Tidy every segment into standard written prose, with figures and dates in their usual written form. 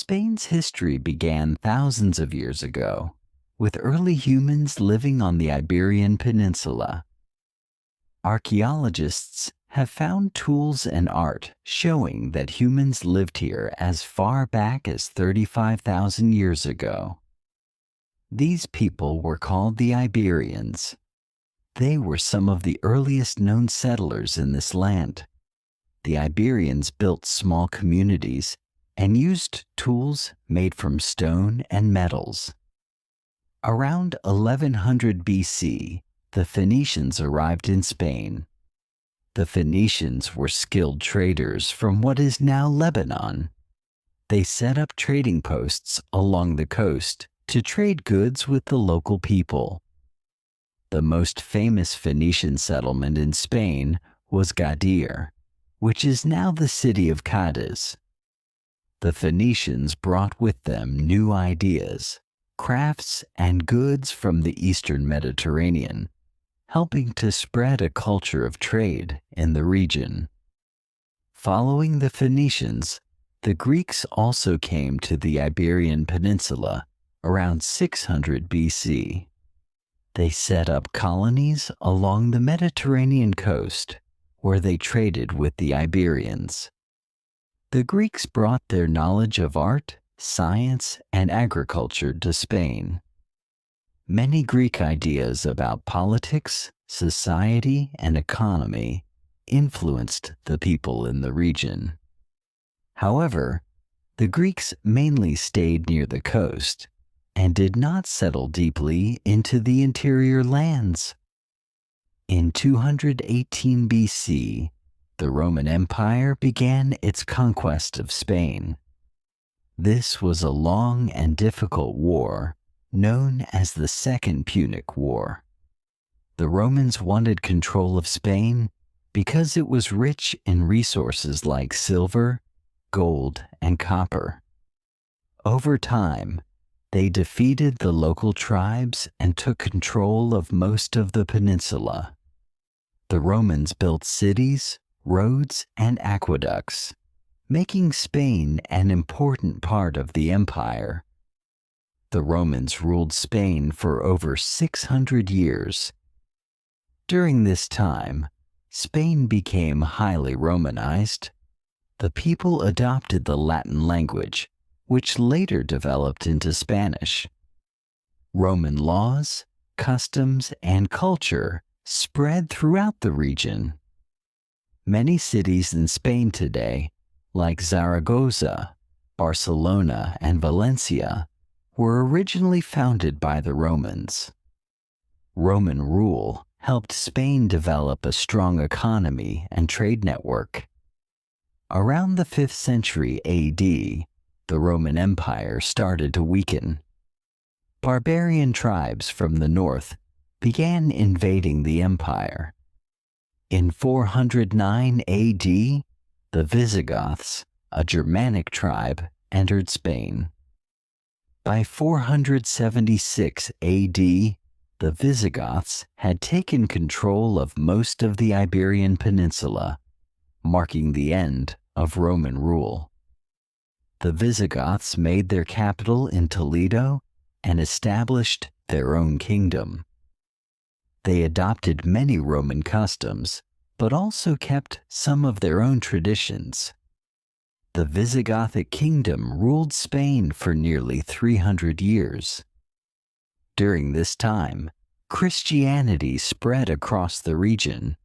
Spain's history began thousands of years ago, with early humans living on the Iberian Peninsula. Archaeologists have found tools and art showing that humans lived here as far back as 35,000 years ago. These people were called the Iberians. They were some of the earliest known settlers in this land. The Iberians built small communities and used tools made from stone and metals. Around 1100 BC, the Phoenicians arrived in Spain. The Phoenicians were skilled traders from what is now Lebanon. They set up trading posts along the coast to trade goods with the local people. The most famous Phoenician settlement in Spain was Gadir, which is now the city of Cadiz. The Phoenicians brought with them new ideas, crafts, and goods from the Eastern Mediterranean, helping to spread a culture of trade in the region. Following the Phoenicians, the Greeks also came to the Iberian Peninsula around 600 BC. They set up colonies along the Mediterranean coast, where they traded with the Iberians. The Greeks brought their knowledge of art, science, and agriculture to Spain. Many Greek ideas about politics, society, and economy influenced the people in the region. However, the Greeks mainly stayed near the coast and did not settle deeply into the interior lands. In 218 BC, the Roman Empire began its conquest of Spain. This was a long and difficult war known as the Second Punic War. The Romans wanted control of Spain because it was rich in resources like silver, gold, and copper. Over time, they defeated the local tribes and took control of most of the peninsula. The Romans built cities, roads, and aqueducts, making Spain an important part of the empire. The Romans ruled Spain for over 600 years. During this time, Spain became highly Romanized. The people adopted the Latin language, which later developed into Spanish. Roman laws, customs, and culture spread throughout the region. Many cities in Spain today, like Zaragoza, Barcelona, and Valencia, were originally founded by the Romans. Roman rule helped Spain develop a strong economy and trade network. Around the 5th century AD, the Roman Empire started to weaken. Barbarian tribes from the north began invading the empire. In 409 AD, the Visigoths, a Germanic tribe, entered Spain. By 476 AD, the Visigoths had taken control of most of the Iberian Peninsula, marking the end of Roman rule. The Visigoths made their capital in Toledo and established their own kingdom. They adopted many Roman customs, but also kept some of their own traditions. The Visigothic kingdom ruled Spain for nearly 300 years. During this time, Christianity spread across the region.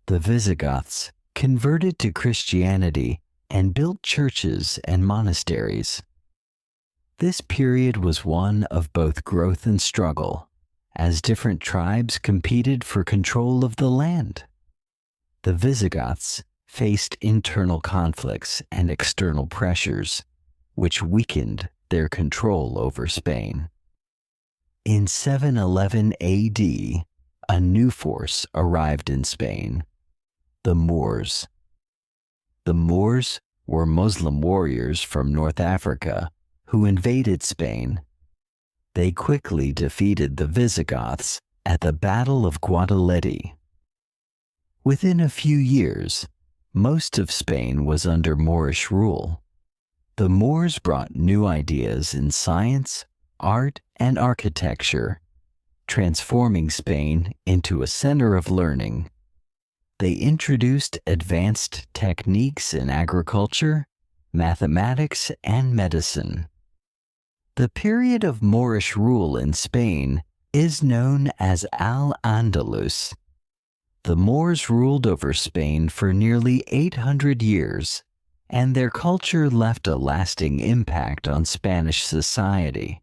The Visigoths converted to Christianity and built churches and monasteries. This period was one of both growth and struggle, as different tribes competed for control of the land. The Visigoths faced internal conflicts and external pressures, which weakened their control over Spain. In 711 AD, a new force arrived in Spain, the Moors. The Moors were Muslim warriors from North Africa who invaded Spain. They quickly defeated the Visigoths at the Battle of Guadalete. Within a few years, most of Spain was under Moorish rule. The Moors brought new ideas in science, art, and architecture, transforming Spain into a center of learning. They introduced advanced techniques in agriculture, mathematics, and medicine. The period of Moorish rule in Spain is known as Al-Andalus. The Moors ruled over Spain for nearly 800 years, and their culture left a lasting impact on Spanish society.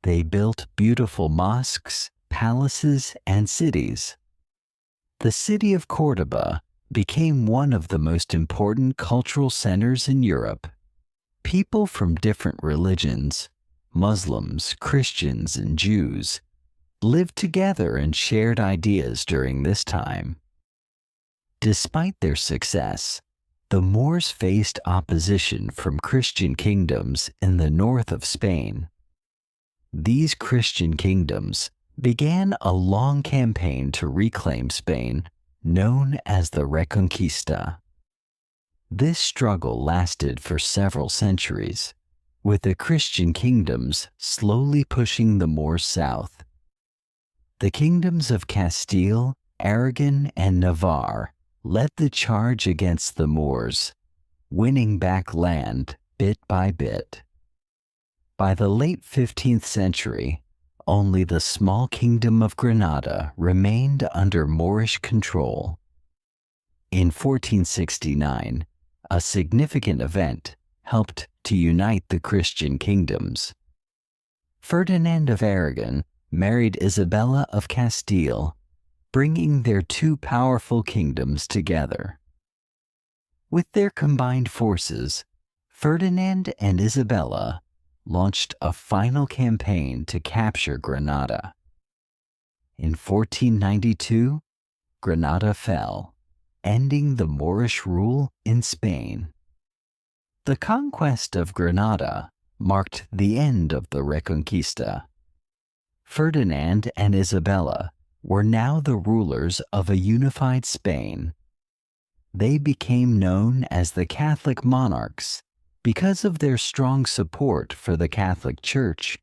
They built beautiful mosques, palaces, and cities. The city of Córdoba became one of the most important cultural centers in Europe. People from different religions, Muslims, Christians, and Jews, lived together and shared ideas during this time. Despite their success, the Moors faced opposition from Christian kingdoms in the north of Spain. These Christian kingdoms began a long campaign to reclaim Spain, known as the Reconquista. This struggle lasted for several centuries, with the Christian kingdoms slowly pushing the Moors south. The kingdoms of Castile, Aragon, and Navarre led the charge against the Moors, winning back land bit by bit. By the late 15th century, only the small kingdom of Granada remained under Moorish control. In 1469, a significant event helped to unite the Christian kingdoms. Ferdinand of Aragon married Isabella of Castile, bringing their two powerful kingdoms together. With their combined forces, Ferdinand and Isabella launched a final campaign to capture Granada. In 1492, Granada fell, ending the Moorish rule in Spain. The conquest of Granada marked the end of the Reconquista. Ferdinand and Isabella were now the rulers of a unified Spain. They became known as the Catholic monarchs because of their strong support for the Catholic Church.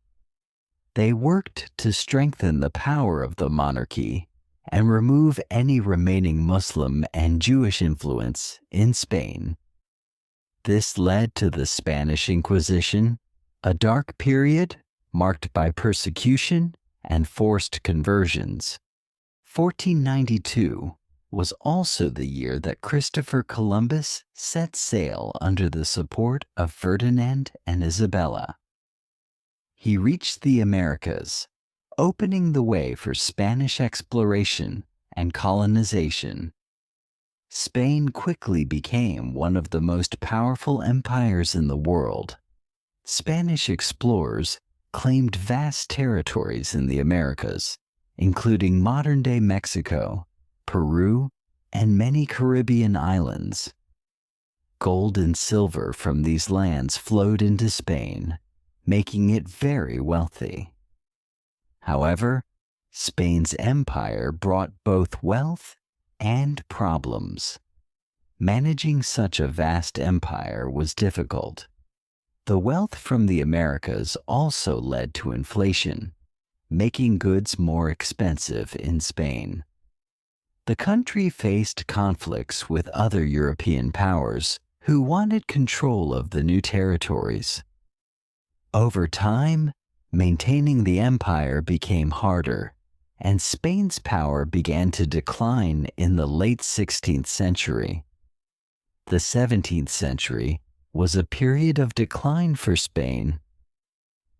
They worked to strengthen the power of the monarchy and remove any remaining Muslim and Jewish influence in Spain. This led to the Spanish Inquisition, a dark period marked by persecution and forced conversions. 1492 was also the year that Christopher Columbus set sail under the support of Ferdinand and Isabella. He reached the Americas, opening the way for Spanish exploration and colonization. Spain quickly became one of the most powerful empires in the world. Spanish explorers claimed vast territories in the Americas, including modern-day Mexico, Peru, and many Caribbean islands. Gold and silver from these lands flowed into Spain, making it very wealthy. However, Spain's empire brought both wealth and problems. Managing such a vast empire was difficult. The wealth from the Americas also led to inflation, making goods more expensive in Spain. The country faced conflicts with other European powers who wanted control of the new territories. Over time, maintaining the empire became harder, and Spain's power began to decline in the late 16th century. The 17th century was a period of decline for Spain.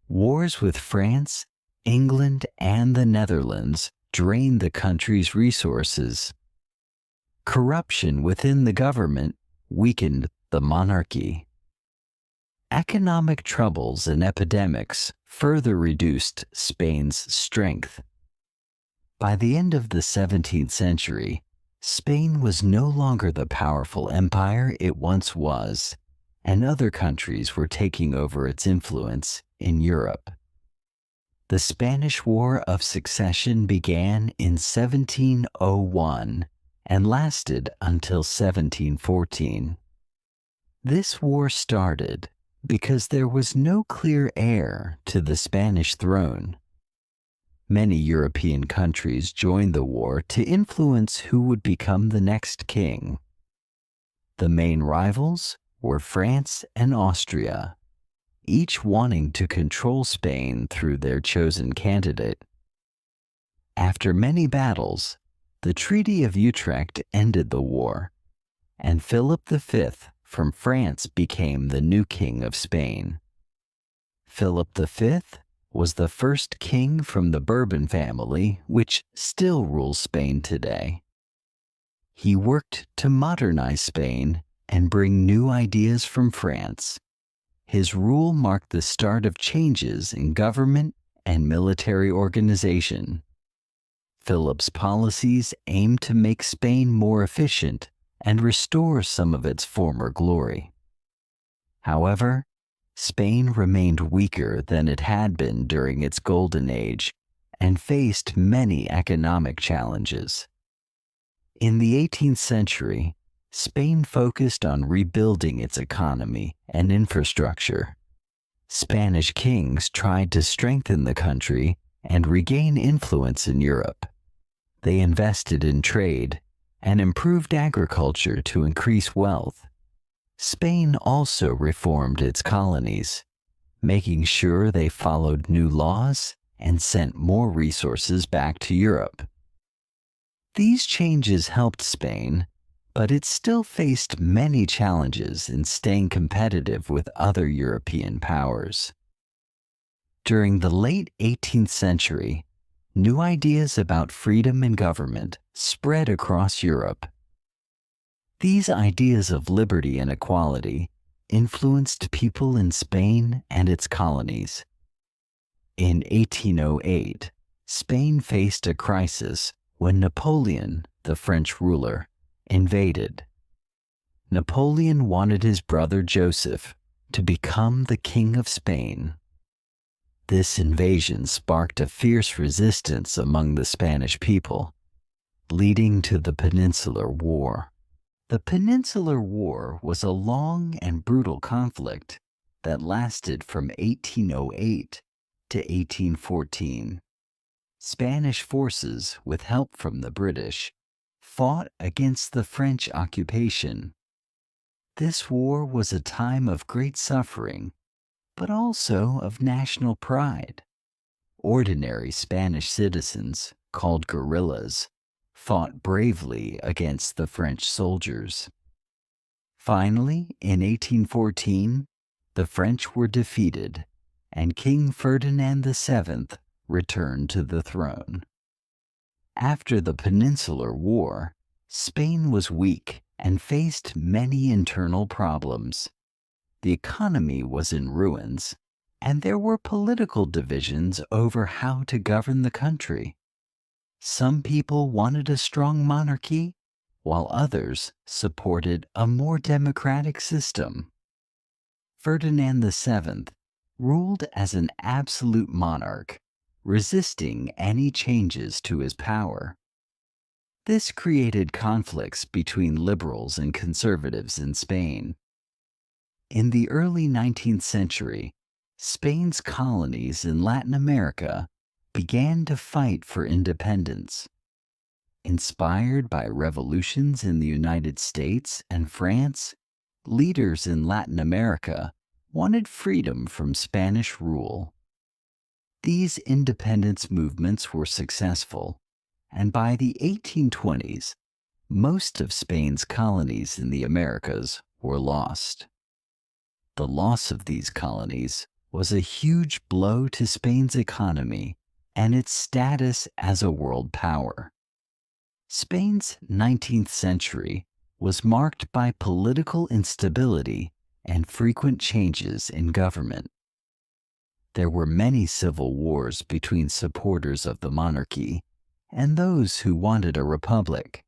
Wars with France, England, and the Netherlands drained the country's resources. Corruption within the government weakened the monarchy. Economic troubles and epidemics further reduced Spain's strength. By the end of the 17th century, Spain was no longer the powerful empire it once was, and other countries were taking over its influence in Europe. The Spanish War of Succession began in 1701 and lasted until 1714. This war started because there was no clear heir to the Spanish throne. Many European countries joined the war to influence who would become the next king. The main rivals were France and Austria, each wanting to control Spain through their chosen candidate. After many battles, the Treaty of Utrecht ended the war, and Philip V from France became the new king of Spain. Philip V was the first king from the Bourbon family, which still rules Spain today. He worked to modernize Spain and bring new ideas from France. His rule marked the start of changes in government and military organization. Philip's policies aimed to make Spain more efficient and restore some of its former glory. However, Spain remained weaker than it had been during its golden age and faced many economic challenges. In the 18th century, Spain focused on rebuilding its economy and infrastructure. Spanish kings tried to strengthen the country and regain influence in Europe. They invested in trade and improved agriculture to increase wealth. Spain also reformed its colonies, making sure they followed new laws and sent more resources back to Europe. These changes helped Spain, but it still faced many challenges in staying competitive with other European powers. During the late 18th century, new ideas about freedom and government spread across Europe. These ideas of liberty and equality influenced people in Spain and its colonies. In 1808, Spain faced a crisis when Napoleon, the French ruler, invaded. Napoleon wanted his brother Joseph to become the King of Spain. This invasion sparked a fierce resistance among the Spanish people, leading to the Peninsular War. The Peninsular War was a long and brutal conflict that lasted from 1808 to 1814. Spanish forces, with help from the British, fought against the French occupation. This war was a time of great suffering, but also of national pride. Ordinary Spanish citizens, called guerrillas, fought bravely against the French soldiers. Finally, in 1814, the French were defeated, and King Ferdinand VII returned to the throne. After the Peninsular War, Spain was weak and faced many internal problems. The economy was in ruins, and there were political divisions over how to govern the country. Some people wanted a strong monarchy, while others supported a more democratic system. Ferdinand VII ruled as an absolute monarch, resisting any changes to his power. This created conflicts between liberals and conservatives in Spain. In the early 19th century, Spain's colonies in Latin America began to fight for independence. Inspired by revolutions in the United States and France, leaders in Latin America wanted freedom from Spanish rule. These independence movements were successful, and by the 1820s, most of Spain's colonies in the Americas were lost. The loss of these colonies was a huge blow to Spain's economy and its status as a world power. Spain's 19th century was marked by political instability and frequent changes in government. There were many civil wars between supporters of the monarchy and those who wanted a republic.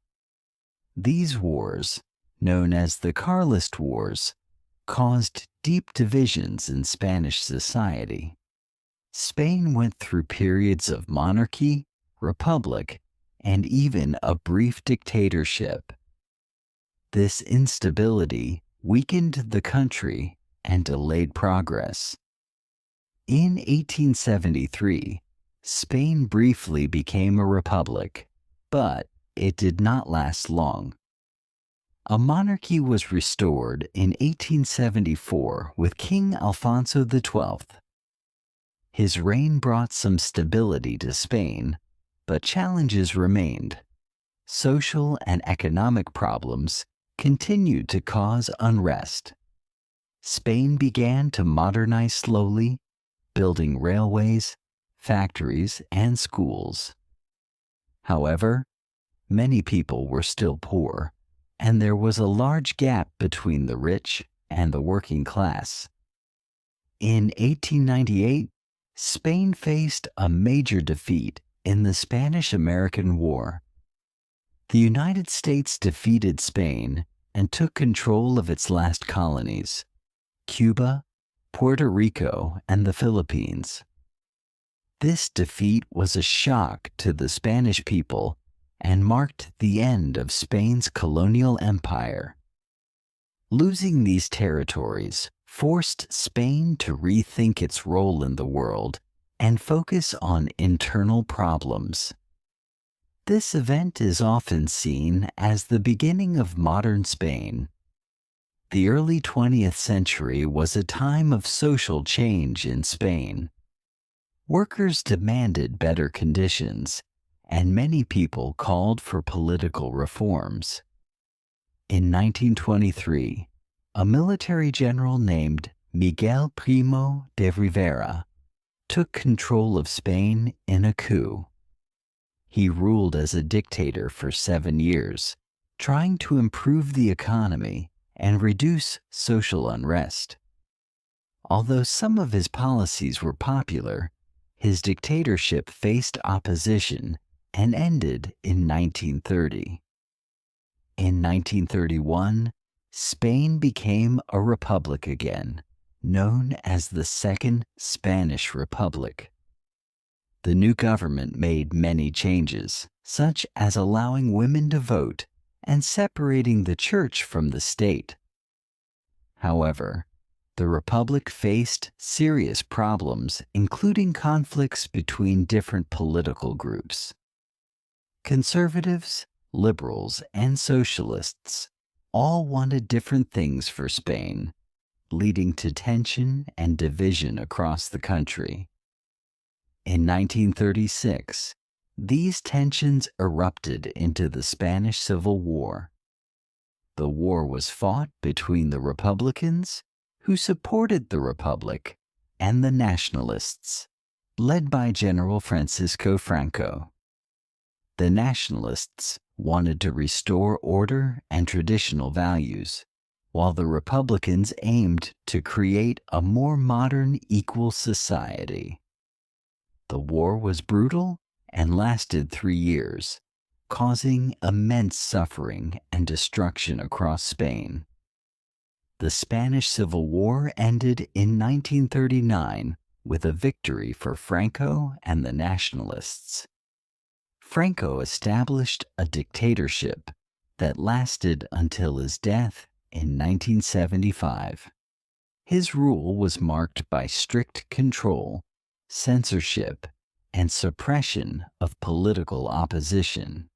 These wars, known as the Carlist Wars, caused deep divisions in Spanish society. Spain went through periods of monarchy, republic, and even a brief dictatorship. This instability weakened the country and delayed progress. In 1873, Spain briefly became a republic, but it did not last long. A monarchy was restored in 1874 with King Alfonso XII. His reign brought some stability to Spain, but challenges remained. Social and economic problems continued to cause unrest. Spain began to modernize slowly, building railways, factories, and schools. However, many people were still poor, and there was a large gap between the rich and the working class. In 1898, Spain faced a major defeat in the Spanish-American War. The United States defeated Spain and took control of its last colonies, Cuba, Puerto Rico, and the Philippines. This defeat was a shock to the Spanish people and marked the end of Spain's colonial empire. Losing these territories forced Spain to rethink its role in the world and focus on internal problems. This event is often seen as the beginning of modern Spain. The early 20th century was a time of social change in Spain. Workers demanded better conditions, and many people called for political reforms. In 1923, a military general named Miguel Primo de Rivera took control of Spain in a coup. He ruled as a dictator for 7 years, trying to improve the economy and reduce social unrest. Although some of his policies were popular, his dictatorship faced opposition and ended in 1930. In 1931, Spain became a republic again, known as the Second Spanish Republic. The new government made many changes, such as allowing women to vote and separating the church from the state. However, the republic faced serious problems, including conflicts between different political groups. Conservatives, liberals, and socialists all wanted different things for Spain, leading to tension and division across the country. In 1936, these tensions erupted into the Spanish Civil War. The war was fought between the Republicans, who supported the Republic, and the Nationalists, led by General Francisco Franco. The Nationalists wanted to restore order and traditional values, while the Republicans aimed to create a more modern, equal society. The war was brutal and lasted 3 years, causing immense suffering and destruction across Spain. The Spanish Civil War ended in 1939 with a victory for Franco and the Nationalists. Franco established a dictatorship that lasted until his death in 1975. His rule was marked by strict control, censorship, and suppression of political opposition.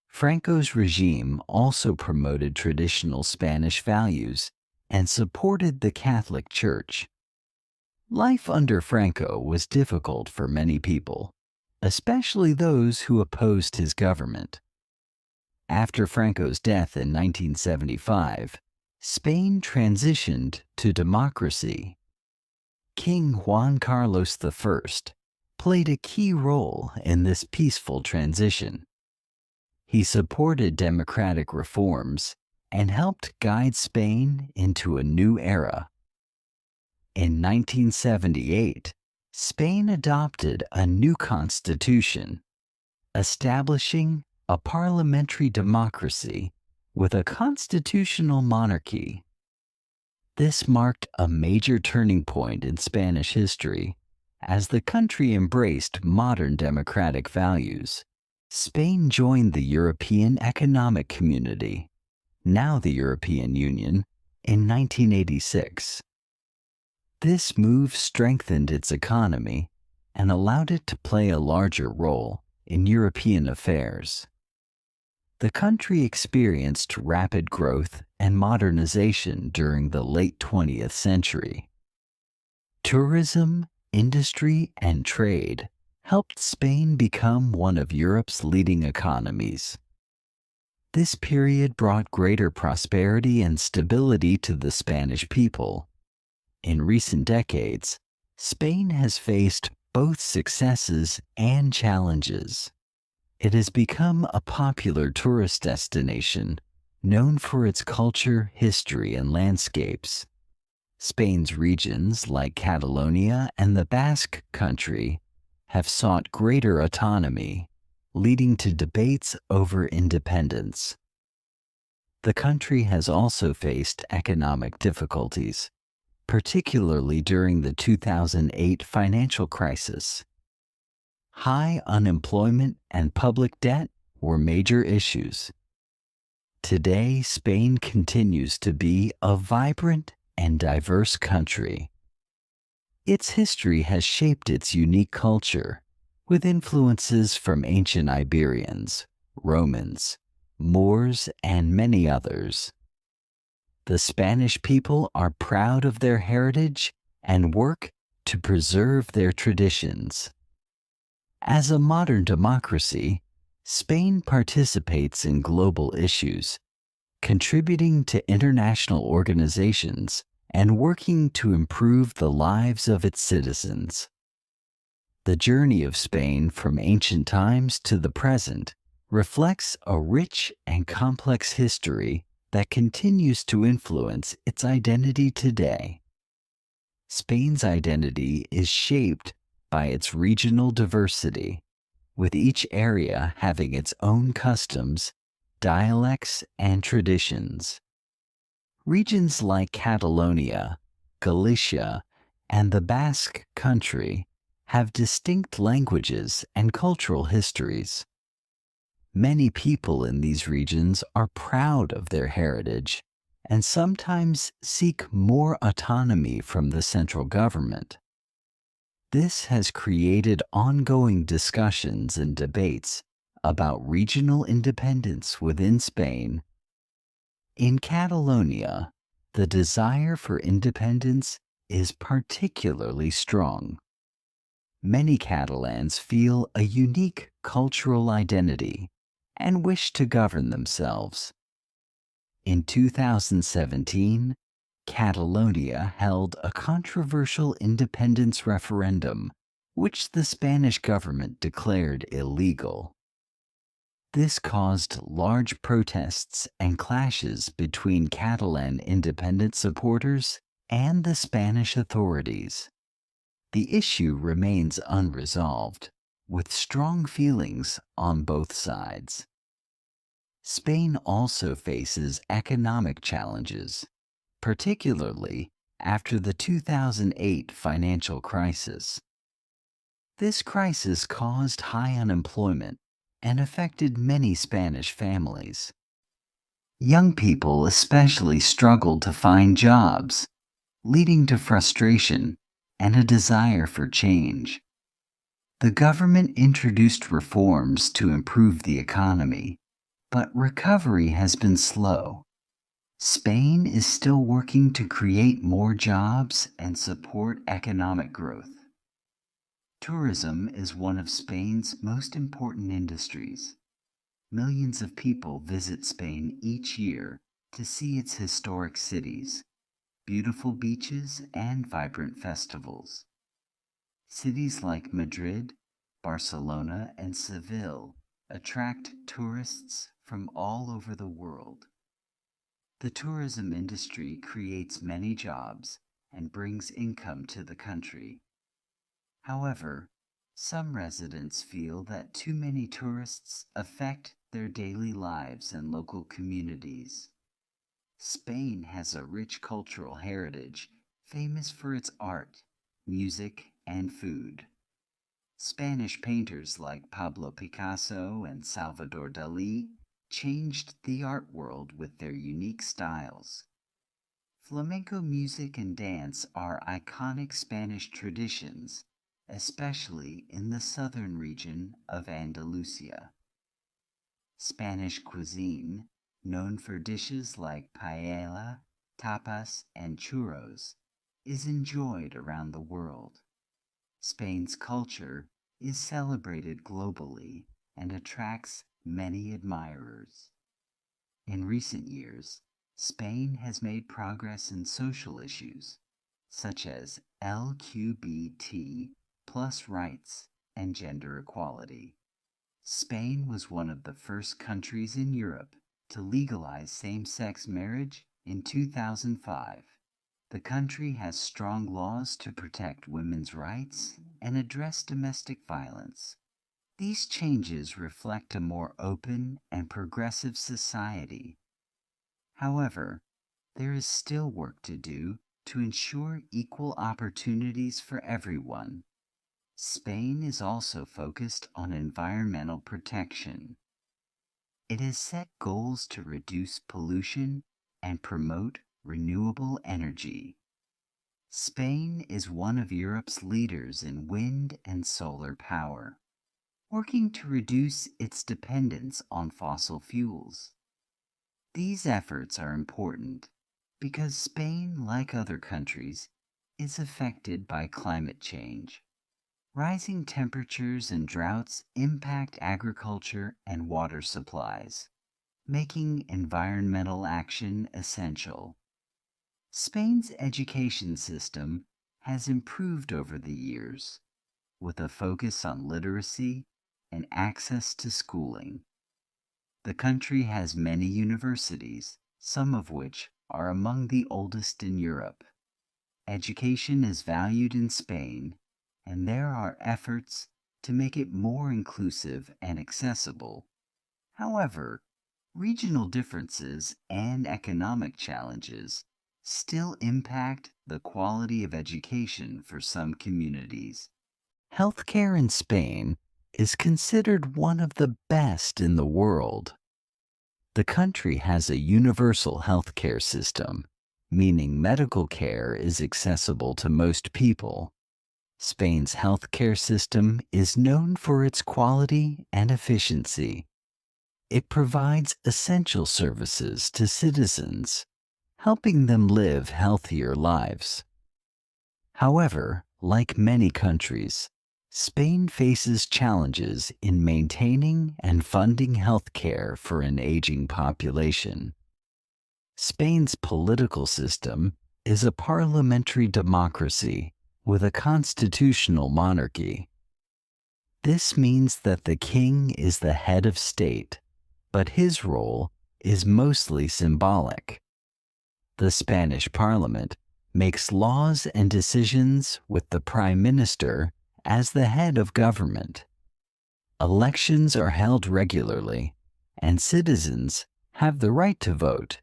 Franco's regime also promoted traditional Spanish values and supported the Catholic Church. Life under Franco was difficult for many people, especially those who opposed his government. After Franco's death in 1975, Spain transitioned to democracy. King Juan Carlos I played a key role in this peaceful transition. He supported democratic reforms and helped guide Spain into a new era. In 1978, Spain adopted a new constitution, establishing a parliamentary democracy with a constitutional monarchy. This marked a major turning point in Spanish history as the country embraced modern democratic values. Spain joined the European Economic Community, now the European Union, in 1986. This move strengthened its economy and allowed it to play a larger role in European affairs. The country experienced rapid growth and modernization during the late 20th century. Tourism, industry, and trade helped Spain become one of Europe's leading economies. This period brought greater prosperity and stability to the Spanish people. In recent decades, Spain has faced both successes and challenges. It has become a popular tourist destination, known for its culture, history, and landscapes. Spain's regions like Catalonia and the Basque Country have sought greater autonomy, leading to debates over independence. The country has also faced economic difficulties, particularly during the 2008 financial crisis. High unemployment and public debt were major issues. Today, Spain continues to be a vibrant and diverse country. Its history has shaped its unique culture, with influences from ancient Iberians, Romans, Moors, and many others. The Spanish people are proud of their heritage and work to preserve their traditions. As a modern democracy, Spain participates in global issues, contributing to international organizations and working to improve the lives of its citizens. The journey of Spain from ancient times to the present reflects a rich and complex history that continues to influence its identity today. Spain's identity is shaped by its regional diversity, with each area having its own customs, dialects, and traditions. Regions like Catalonia, Galicia, and the Basque Country have distinct languages and cultural histories. Many people in these regions are proud of their heritage and sometimes seek more autonomy from the central government. This has created ongoing discussions and debates about regional independence within Spain. In Catalonia, the desire for independence is particularly strong. Many Catalans feel a unique cultural identity and wish to govern themselves. In 2017, Catalonia held a controversial independence referendum, which the Spanish government declared illegal. This caused large protests and clashes between Catalan independence supporters and the Spanish authorities. The issue remains unresolved, with strong feelings on both sides. Spain also faces economic challenges, particularly after the 2008 financial crisis. This crisis caused high unemployment and affected many Spanish families. Young people especially struggled to find jobs, leading to frustration and a desire for change. The government introduced reforms to improve the economy, but recovery has been slow. Spain is still working to create more jobs and support economic growth. Tourism is one of Spain's most important industries. Millions of people visit Spain each year to see its historic cities, beautiful beaches, and vibrant festivals. Cities like Madrid, Barcelona, and Seville attract tourists from all over the world. The tourism industry creates many jobs and brings income to the country. However, some residents feel that too many tourists affect their daily lives and local communities. Spain has a rich cultural heritage famous for its art, music, and food. Spanish painters like Pablo Picasso and Salvador Dalí changed the art world with their unique styles. Flamenco music and dance are iconic Spanish traditions, especially in the southern region of Andalusia. Spanish cuisine, known for dishes like paella, tapas, and churros, is enjoyed around the world. Spain's culture is celebrated globally and attracts many admirers. In recent years, Spain has made progress in social issues such as LGBT plus rights and gender equality. Spain was one of the first countries in Europe to legalize same-sex marriage in 2005. The country has strong laws to protect women's rights and address domestic violence. These changes reflect a more open and progressive society. However, there is still work to do to ensure equal opportunities for everyone. Spain is also focused on environmental protection. It has set goals to reduce pollution and promote renewable energy. Spain is one of Europe's leaders in wind and solar power, working to reduce its dependence on fossil fuels. These efforts are important because Spain, like other countries, is affected by climate change. Rising temperatures and droughts impact agriculture and water supplies, making environmental action essential. Spain's education system has improved over the years, with a focus on literacy and access to schooling. The country has many universities, some of which are among the oldest in Europe. Education is valued in Spain, and there are efforts to make it more inclusive and accessible. However, regional differences and economic challenges still impact the quality of education for some communities. Healthcare in Spain is considered one of the best in the world. The country has a universal healthcare system, meaning medical care is accessible to most people. Spain's healthcare system is known for its quality and efficiency. It provides essential services to citizens, helping them live healthier lives. However, like many countries, Spain faces challenges in maintaining and funding health care for an aging population. Spain's political system is a parliamentary democracy with a constitutional monarchy. This means that the king is the head of state, but his role is mostly symbolic. The Spanish parliament makes laws and decisions with the prime minister as the head of government. Elections are held regularly, and citizens have the right to vote.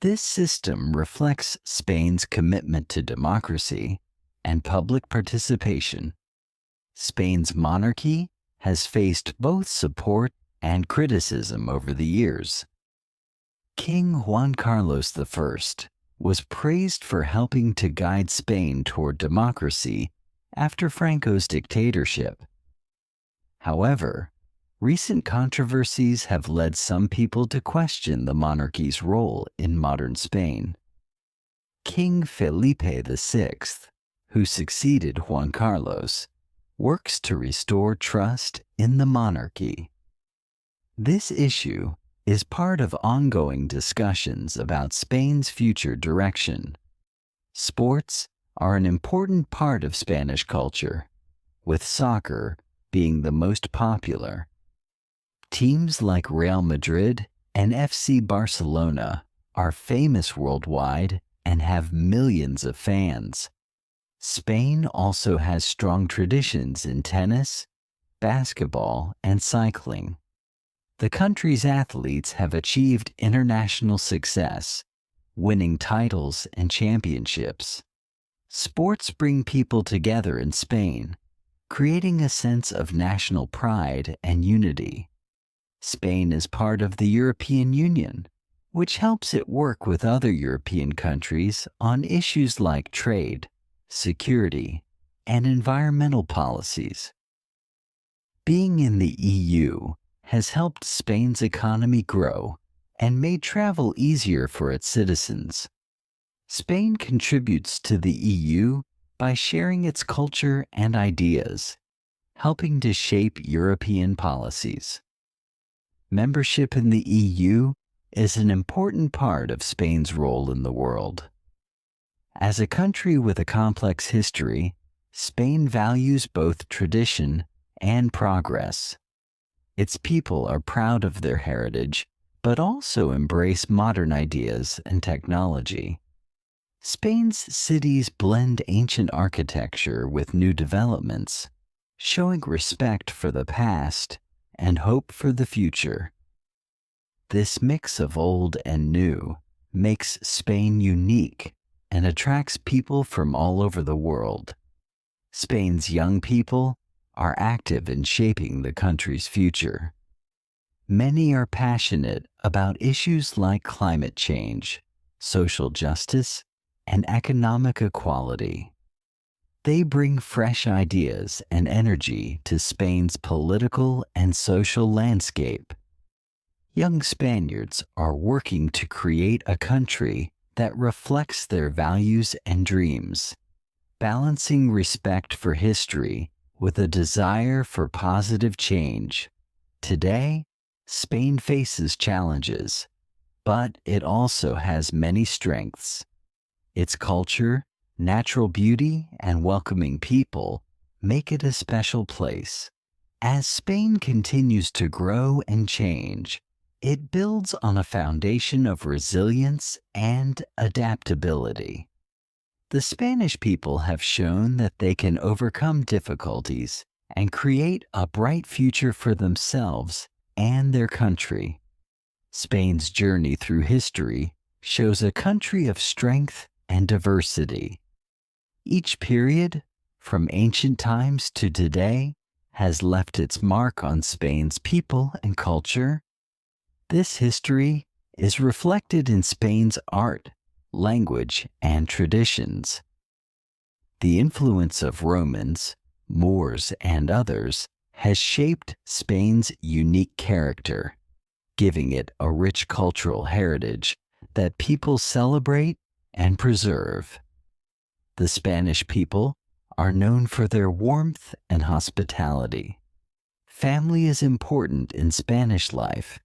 This system reflects Spain's commitment to democracy and public participation. Spain's monarchy has faced both support and criticism over the years. King Juan Carlos I was praised for helping to guide Spain toward democracy after Franco's dictatorship. However, recent controversies have led some people to question the monarchy's role in modern Spain. King Felipe VI, who succeeded Juan Carlos, works to restore trust in the monarchy. This issue is part of ongoing discussions about Spain's future direction. Sports are an important part of Spanish culture, with soccer being the most popular. Teams like Real Madrid and FC Barcelona are famous worldwide and have millions of fans. Spain also has strong traditions in tennis, basketball, and cycling. The country's athletes have achieved international success, winning titles and championships. Sports bring people together in Spain, creating a sense of national pride and unity. Spain is part of the European Union, which helps it work with other European countries on issues like trade, security, and environmental policies. Being in the EU has helped Spain's economy grow and made travel easier for its citizens. Spain contributes to the EU by sharing its culture and ideas, helping to shape European policies. Membership in the EU is an important part of Spain's role in the world. As a country with a complex history, Spain values both tradition and progress. Its people are proud of their heritage, but also embrace modern ideas and technology. Spain's cities blend ancient architecture with new developments, showing respect for the past and hope for the future. This mix of old and new makes Spain unique and attracts people from all over the world. Spain's young people are active in shaping the country's future. Many are passionate about issues like climate change, social justice, and economic equality. They bring fresh ideas and energy to Spain's political and social landscape. Young Spaniards are working to create a country that reflects their values and dreams, balancing respect for history with a desire for positive change. Today, Spain faces challenges, but it also has many strengths. Its culture, natural beauty, and welcoming people make it a special place. As Spain continues to grow and change, it builds on a foundation of resilience and adaptability. The Spanish people have shown that they can overcome difficulties and create a bright future for themselves and their country. Spain's journey through history shows a country of strength and diversity. Each period, from ancient times to today, has left its mark on Spain's people and culture. This history is reflected in Spain's art, language, and traditions. The influence of Romans, Moors, and others has shaped Spain's unique character, giving it a rich cultural heritage that people celebrate and preserve. The Spanish people are known for their warmth and hospitality. Family is important in Spanish life,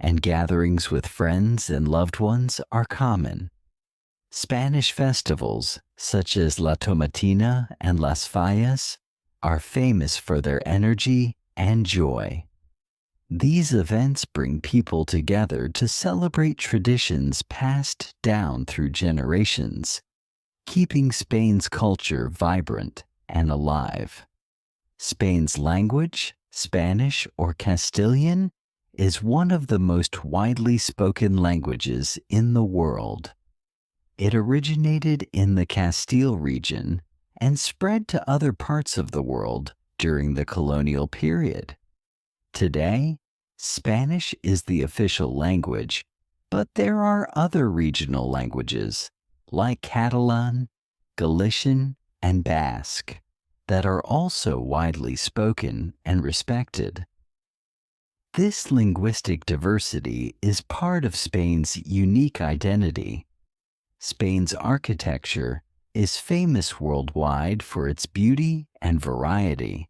and gatherings with friends and loved ones are common. Spanish festivals, such as La Tomatina and Las Fallas, are famous for their energy and joy. These events bring people together to celebrate traditions passed down through generations, keeping Spain's culture vibrant and alive. Spain's language, Spanish or Castilian, is one of the most widely spoken languages in the world. It originated in the Castile region and spread to other parts of the world during the colonial period. Today, Spanish is the official language, but there are other regional languages like Catalan, Galician, and Basque that are also widely spoken and respected. This linguistic diversity is part of Spain's unique identity. Spain's architecture is famous worldwide for its beauty and variety.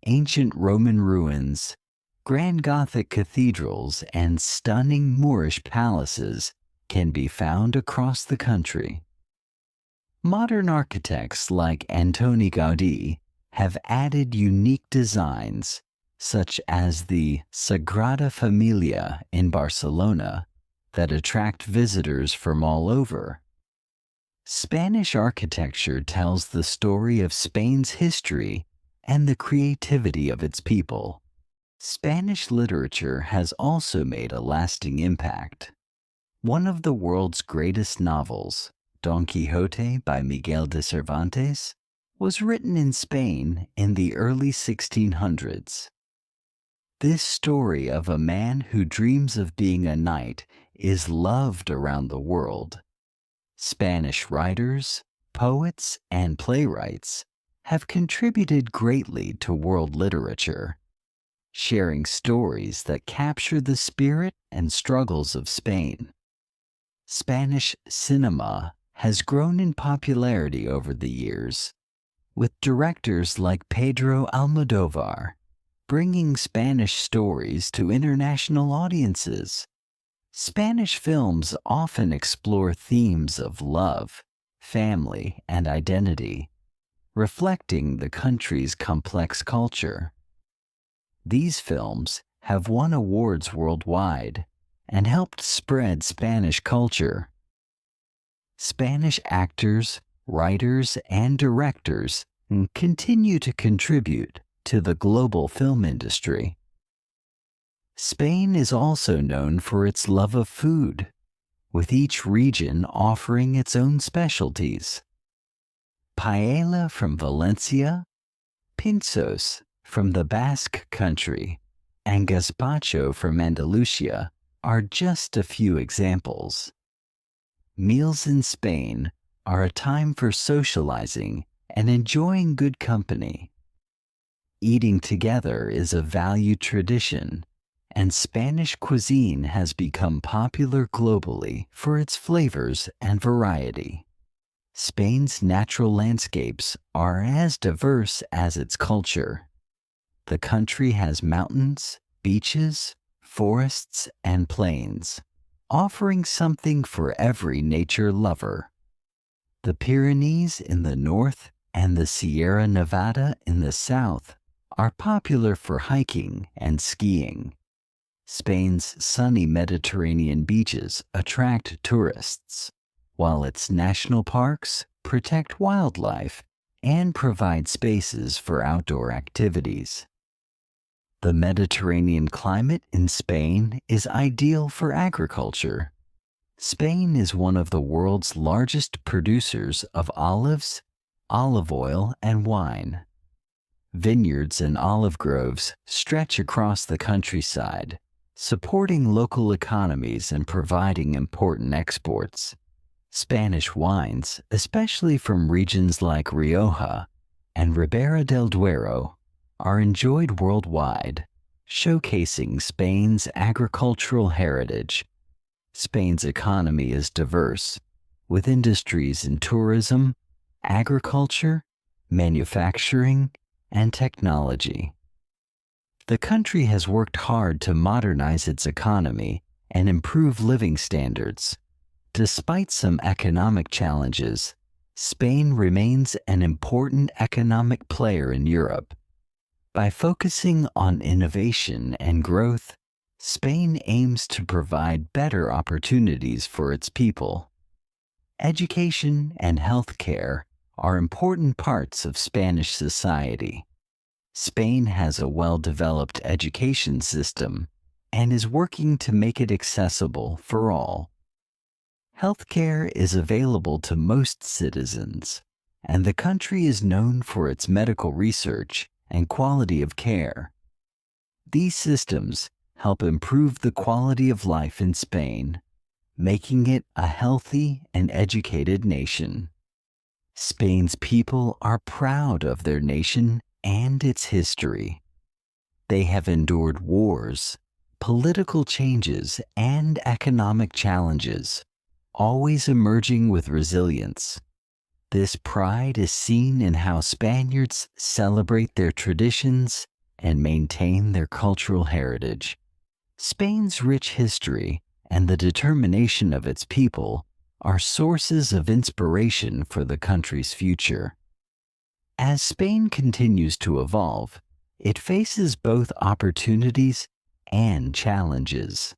Ancient Roman ruins, grand Gothic cathedrals, and stunning Moorish palaces can be found across the country. Modern architects like Antoni Gaudí have added unique designs, such as the Sagrada Familia in Barcelona, that attract visitors from all over. Spanish architecture tells the story of Spain's history and the creativity of its people. Spanish literature has also made a lasting impact. One of the world's greatest novels, Don Quixote by Miguel de Cervantes, was written in Spain in the early 1600s. This story of a man who dreams of being a knight is loved around the world. Spanish writers, poets, and playwrights have contributed greatly to world literature, sharing stories that capture the spirit and struggles of Spain. Spanish cinema has grown in popularity over the years, with directors like Pedro Almodóvar bringing Spanish stories to international audiences. Spanish films often explore themes of love, family, and identity, reflecting the country's complex culture. These films have won awards worldwide and helped spread Spanish culture. Spanish actors, writers, and directors continue to contribute to the global film industry. Spain is also known for its love of food, with each region offering its own specialties. Paella from Valencia, pinzos from the Basque Country, and gazpacho from Andalusia are just a few examples. Meals in Spain are a time for socializing and enjoying good company. Eating together is a valued tradition, and Spanish cuisine has become popular globally for its flavors and variety. Spain's natural landscapes are as diverse as its culture. The country has mountains, beaches, forests, and plains, offering something for every nature lover. The Pyrenees in the north and the Sierra Nevada in the south are popular for hiking and skiing. Spain's sunny Mediterranean beaches attract tourists, while its national parks protect wildlife and provide spaces for outdoor activities. The Mediterranean climate in Spain is ideal for agriculture. Spain is one of the world's largest producers of olives, olive oil, and wine. Vineyards and olive groves stretch across the countryside, supporting local economies and providing important exports. Spanish wines, especially from regions like Rioja and Ribera del Duero, are enjoyed worldwide, showcasing Spain's agricultural heritage. Spain's economy is diverse, with industries in tourism, agriculture, manufacturing, and technology. The country has worked hard to modernize its economy and improve living standards. Despite some economic challenges, Spain remains an important economic player in Europe. By focusing on innovation and growth, Spain aims to provide better opportunities for its people. Education and healthcare are important parts of Spanish society. Spain has a well-developed education system and is working to make it accessible for all. Healthcare is available to most citizens, and the country is known for its medical research and quality of care. These systems help improve the quality of life in Spain, making it a healthy and educated nation. Spain's people are proud of their nation and its history. They have endured wars, political changes, and economic challenges, always emerging with resilience. This pride is seen in how Spaniards celebrate their traditions and maintain their cultural heritage. Spain's rich history and the determination of its people are sources of inspiration for the country's future. As Spain continues to evolve, it faces both opportunities and challenges.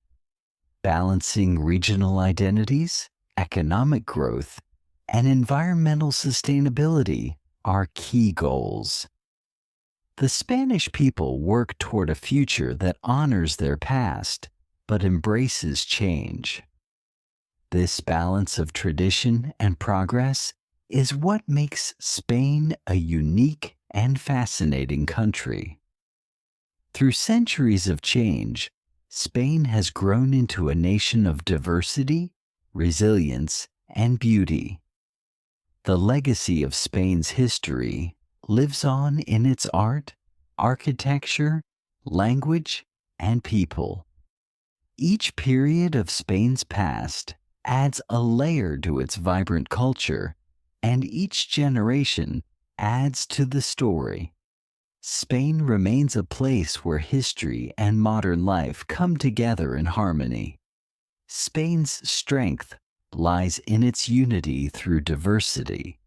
Balancing regional identities, economic growth, and environmental sustainability are key goals. The Spanish people work toward a future that honors their past but embraces change. This balance of tradition and progress is what makes Spain a unique and fascinating country. Through centuries of change, Spain has grown into a nation of diversity, resilience, and beauty. The legacy of Spain's history lives on in its art, architecture, language, and people. Each period of Spain's past adds a layer to its vibrant culture, and each generation adds to the story. Spain remains a place where history and modern life come together in harmony. Spain's strength lies in its unity through diversity.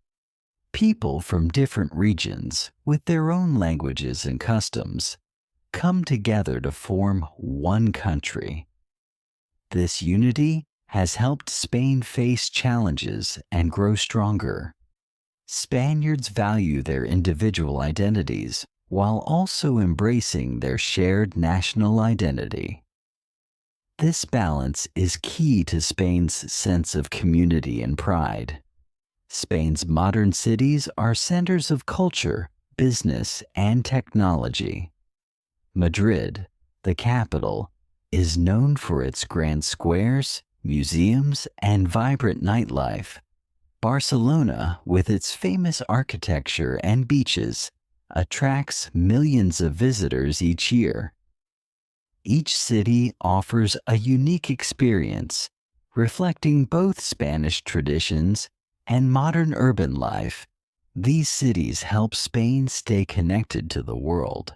People from different regions, with their own languages and customs, come together to form one country. This unity has helped Spain face challenges and grow stronger. Spaniards value their individual identities while also embracing their shared national identity. This balance is key to Spain's sense of community and pride. Spain's modern cities are centers of culture, business, and technology. Madrid, the capital, is known for its grand squares, museums, and vibrant nightlife. Barcelona, with its famous architecture and beaches, attracts millions of visitors each year. Each city offers a unique experience, reflecting both Spanish traditions and modern urban life. These cities help Spain stay connected to the world.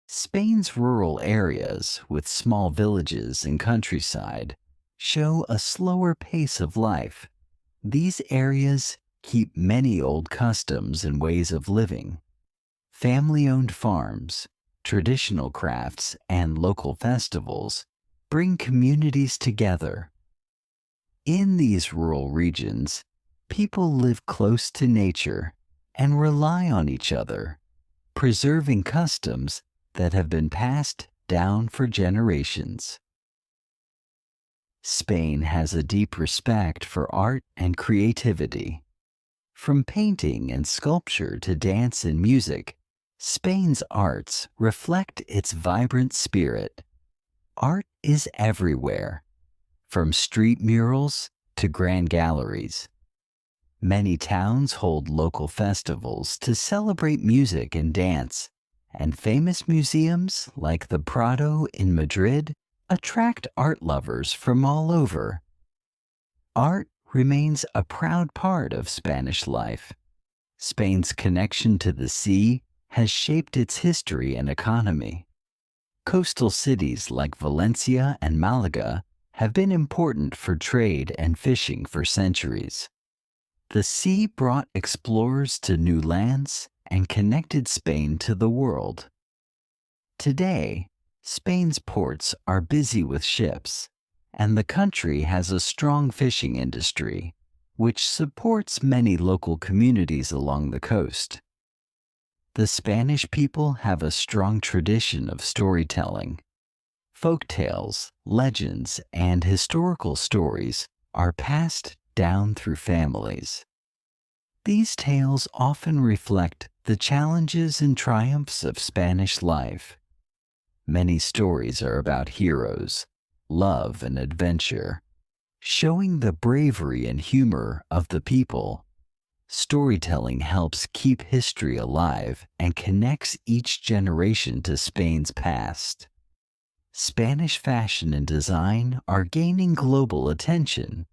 Spain's rural areas, with small villages and countryside, show a slower pace of life. These areas keep many old customs and ways of living. Family-owned farms, traditional crafts, and local festivals bring communities together. In these rural regions, people live close to nature and rely on each other, preserving customs that have been passed down for generations. Spain has a deep respect for art and creativity. From painting and sculpture to dance and music, Spain's arts reflect its vibrant spirit. Art is everywhere, from street murals to grand galleries. Many towns hold local festivals to celebrate music and dance, and famous museums like the Prado in Madrid attract art lovers from all over. Art remains a proud part of Spanish life. Spain's connection to the sea has shaped its history and economy. Coastal cities like Valencia and Malaga have been important for trade and fishing for centuries. The sea brought explorers to new lands and connected Spain to the world. Today, Spain's ports are busy with ships, and the country has a strong fishing industry, which supports many local communities along the coast. The Spanish people have a strong tradition of storytelling. Folk tales, legends, and historical stories are passed down through families. These tales often reflect the challenges and triumphs of Spanish life. Many stories are about heroes, love, and adventure, showing the bravery and humor of the people. Storytelling helps keep history alive and connects each generation to Spain's past. Spanish fashion and design are gaining global attention.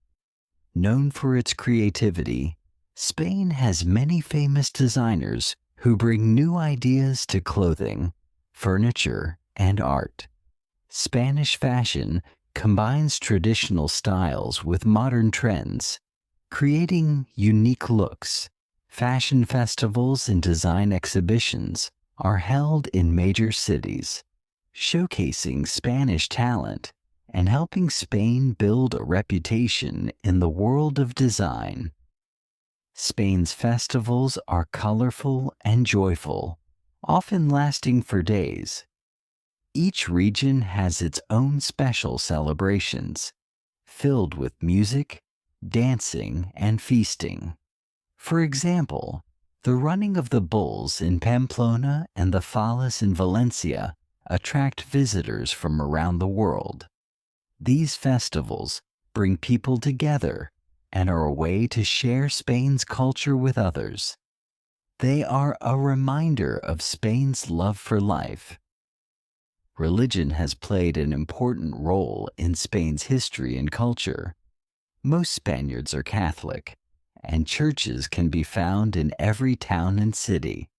Known for its creativity, Spain has many famous designers who bring new ideas to clothing, furniture, and art. Spanish fashion combines traditional styles with modern trends, creating unique looks. Fashion festivals and design exhibitions are held in major cities, showcasing Spanish talent and helping Spain build a reputation in the world of design. Spain's festivals are colorful and joyful, often lasting for days. Each region has its own special celebrations, filled with music, dancing, and feasting. For example, the running of the bulls in Pamplona and the Fallas in Valencia attract visitors from around the world. These festivals bring people together and are a way to share Spain's culture with others. They are a reminder of Spain's love for life. Religion has played an important role in Spain's history and culture. Most Spaniards are Catholic, and churches can be found in every town and city.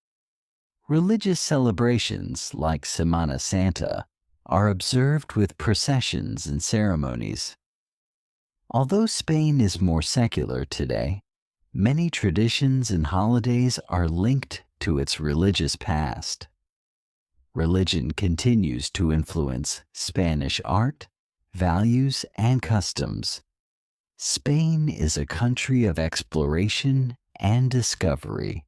Religious celebrations like Semana Santa are observed with processions and ceremonies. Although Spain is more secular today, many traditions and holidays are linked to its religious past. Religion continues to influence Spanish art, values, and customs. Spain is a country of exploration and discovery.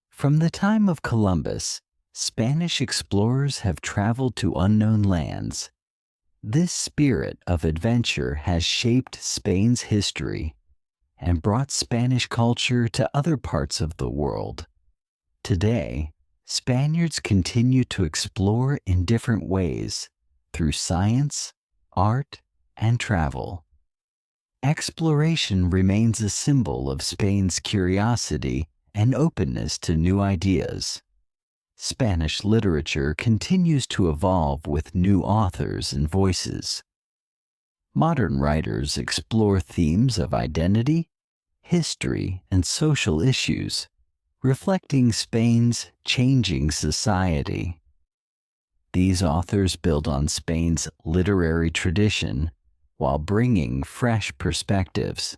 From the time of Columbus, Spanish explorers have traveled to unknown lands. This spirit of adventure has shaped Spain's history and brought Spanish culture to other parts of the world. Today, Spaniards continue to explore in different ways through science, art, and travel. Exploration remains a symbol of Spain's curiosity and openness to new ideas. Spanish literature continues to evolve with new authors and voices. Modern writers explore themes of identity, history, and social issues, reflecting Spain's changing society. These authors build on Spain's literary tradition while bringing fresh perspectives.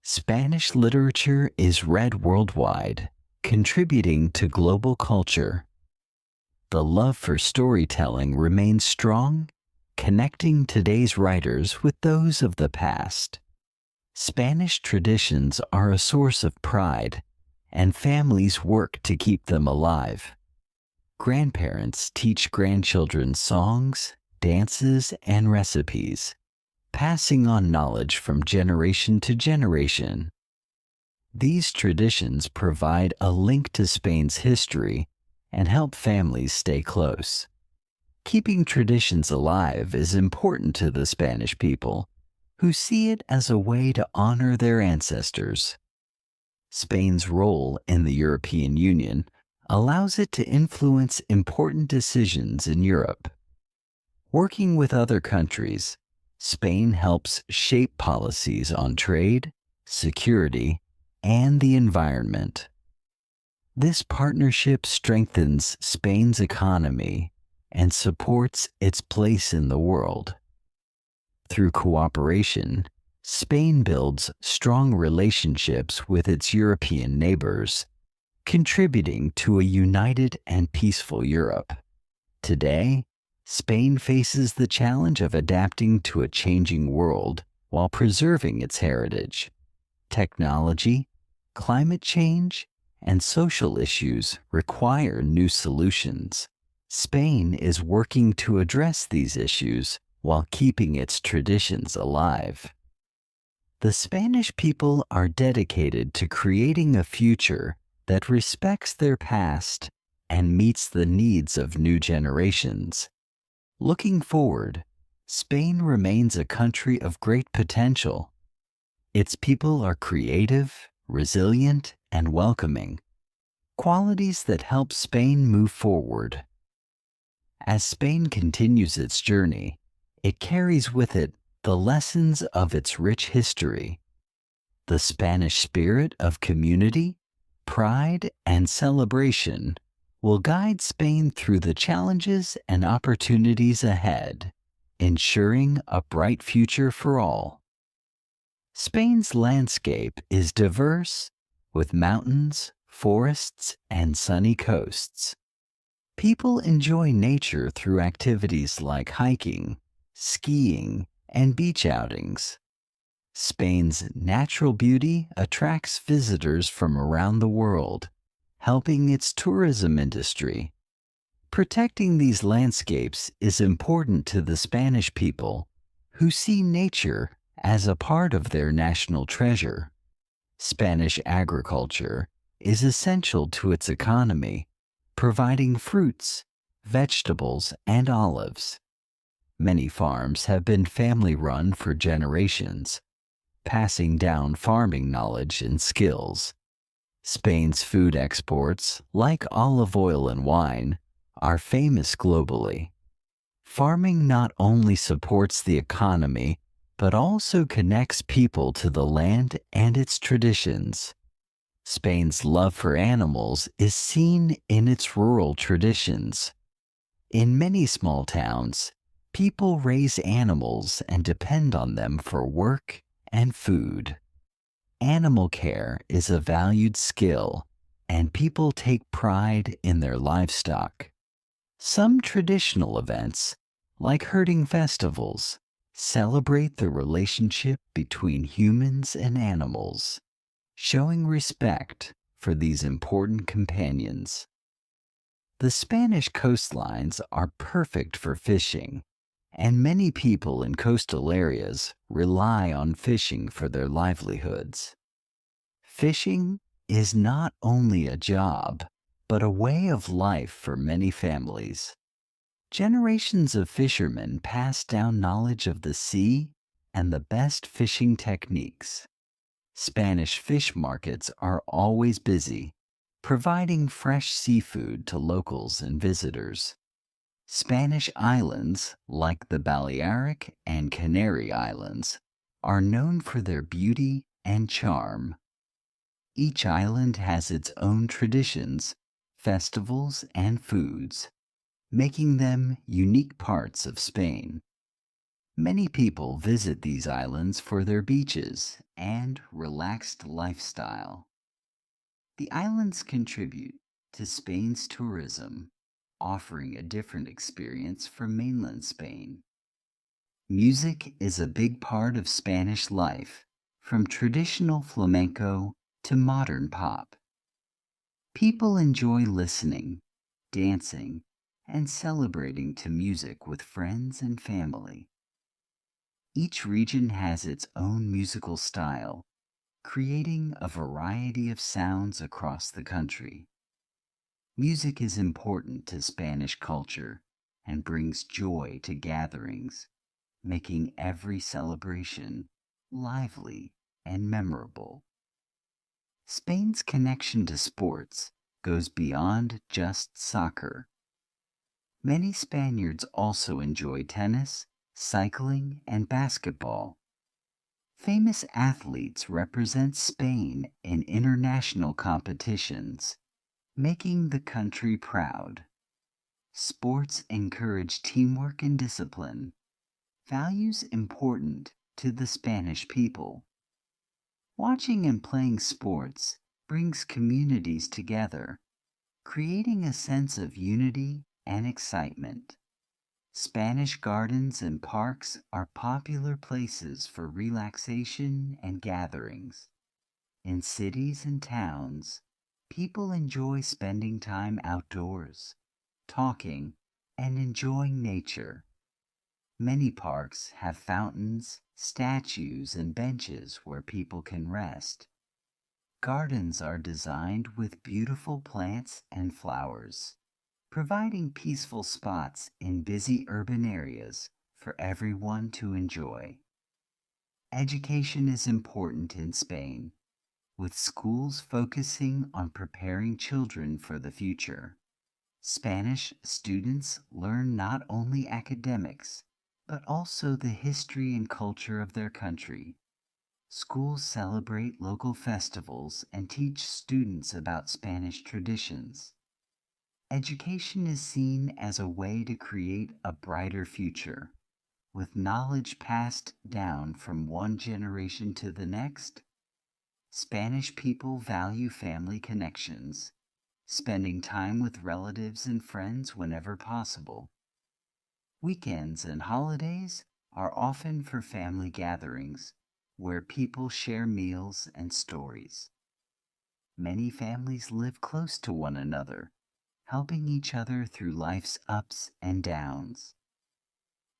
Spanish literature is read worldwide, contributing to global culture. The love for storytelling remains strong, connecting today's writers with those of the past. Spanish traditions are a source of pride, and families work to keep them alive. Grandparents teach grandchildren songs, dances, and recipes, passing on knowledge from generation to generation. These traditions provide a link to Spain's history and help families stay close. Keeping traditions alive is important to the Spanish people, who see it as a way to honor their ancestors. Spain's role in the European Union allows it to influence important decisions in Europe. Working with other countries, Spain helps shape policies on trade, security, and the environment. This partnership strengthens Spain's economy and supports its place in the world. Through cooperation, Spain builds strong relationships with its European neighbors, contributing to a united and peaceful Europe. Today, Spain faces the challenge of adapting to a changing world while preserving its heritage. Technology, climate change, and social issues require new solutions. Spain is working to address these issues while keeping its traditions alive. The Spanish people are dedicated to creating a future that respects their past and meets the needs of new generations. Looking forward, Spain remains a country of great potential. Its people are creative, resilient, and welcoming, qualities that help Spain move forward. As Spain continues its journey, it carries with it the lessons of its rich history. The Spanish spirit of community, pride, and celebration will guide Spain through the challenges and opportunities ahead, ensuring a bright future for all. Spain's landscape is diverse, with mountains, forests, and sunny coasts. People enjoy nature through activities like hiking, skiing, and beach outings. Spain's natural beauty attracts visitors from around the world, helping its tourism industry. Protecting these landscapes is important to the Spanish people, who see nature as a part of their national treasure. Spanish agriculture is essential to its economy, providing fruits, vegetables, and olives. Many farms have been family run for generations, passing down farming knowledge and skills. Spain's food exports, like olive oil and wine, are famous globally. Farming not only supports the economy, but also connects people to the land and its traditions. Spain's love for animals is seen in its rural traditions. In many small towns, people raise animals and depend on them for work and food. Animal care is a valued skill, and people take pride in their livestock. Some traditional events, like herding festivals, celebrate the relationship between humans and animals, showing respect for these important companions. The Spanish coastlines are perfect for fishing, and many people in coastal areas rely on fishing for their livelihoods. Fishing is not only a job, but a way of life for many families. Generations of fishermen pass down knowledge of the sea and the best fishing techniques. Spanish fish markets are always busy, providing fresh seafood to locals and visitors. Spanish islands, like the Balearic and Canary Islands, are known for their beauty and charm. Each island has its own traditions, festivals, and foods, making them unique parts of Spain. Many people visit these islands for their beaches and relaxed lifestyle. The islands contribute to Spain's tourism, offering a different experience from mainland Spain. Music is a big part of Spanish life, from traditional flamenco to modern pop. People enjoy listening, dancing, and celebrating to music with friends and family. Each region has its own musical style, creating a variety of sounds across the country. Music is important to Spanish culture and brings joy to gatherings, making every celebration lively and memorable. Spain's connection to sports goes beyond just soccer. Many Spaniards also enjoy tennis, cycling, and basketball. Famous athletes represent Spain in international competitions, making the country proud. Sports encourage teamwork and discipline, values important to the Spanish people. Watching and playing sports brings communities together, creating a sense of unity and excitement. Spanish gardens and parks are popular places for relaxation and gatherings. In cities and towns, people enjoy spending time outdoors, talking, and enjoying nature. Many parks have fountains, statues, and benches where people can rest. Gardens are designed with beautiful plants and flowers, providing peaceful spots in busy urban areas for everyone to enjoy. Education is important in Spain, with schools focusing on preparing children for the future. Spanish students learn not only academics, but also the history and culture of their country. Schools celebrate local festivals and teach students about Spanish traditions. Education is seen as a way to create a brighter future, with knowledge passed down from one generation to the next. Spanish people value family connections, spending time with relatives and friends whenever possible. Weekends and holidays are often for family gatherings, where people share meals and stories. Many families live close to one another, helping each other through life's ups and downs.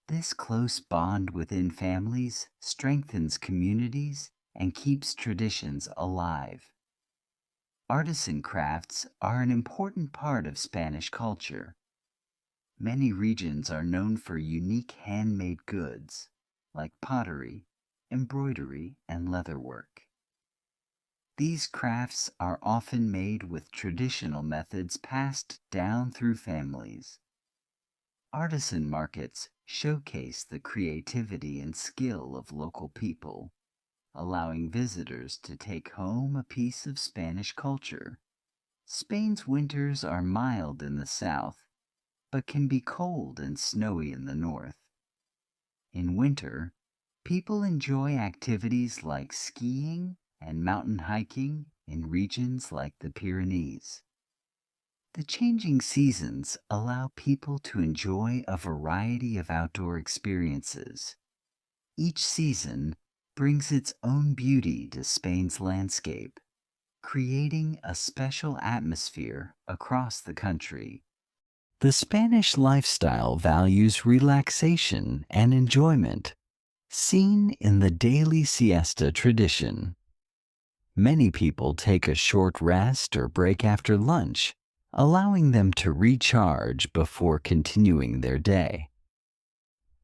This close bond within families strengthens communities and keeps traditions alive. Artisan crafts are an important part of Spanish culture. Many regions are known for unique handmade goods, like pottery, embroidery, and leatherwork. These crafts are often made with traditional methods passed down through families. Artisan markets showcase the creativity and skill of local people, allowing visitors to take home a piece of Spanish culture. Spain's winters are mild in the south, but can be cold and snowy in the north. In winter, people enjoy activities like skiing and mountain hiking in regions like the Pyrenees. The changing seasons allow people to enjoy a variety of outdoor experiences. Each season brings its own beauty to Spain's landscape, creating a special atmosphere across the country. The Spanish lifestyle values relaxation and enjoyment, seen in the daily siesta tradition. Many people take a short rest or break after lunch, allowing them to recharge before continuing their day.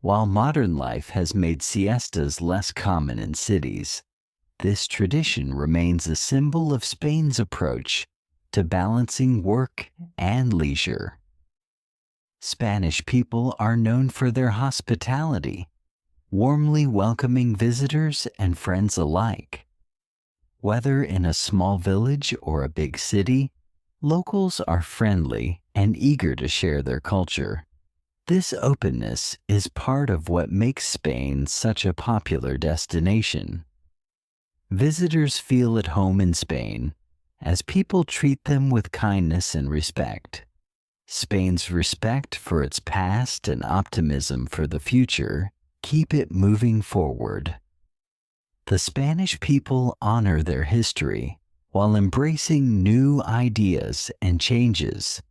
While modern life has made siestas less common in cities, this tradition remains a symbol of Spain's approach to balancing work and leisure. Spanish people are known for their hospitality, warmly welcoming visitors and friends alike. Whether in a small village or a big city, locals are friendly and eager to share their culture. This openness is part of what makes Spain such a popular destination. Visitors feel at home in Spain as people treat them with kindness and respect. Spain's respect for its past and optimism for the future keep it moving forward. The Spanish people honor their history while embracing new ideas and changes.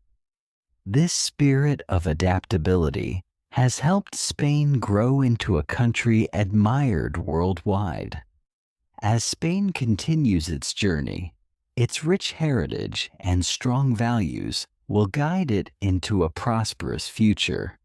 This spirit of adaptability has helped Spain grow into a country admired worldwide. As Spain continues its journey, its rich heritage and strong values will guide it into a prosperous future.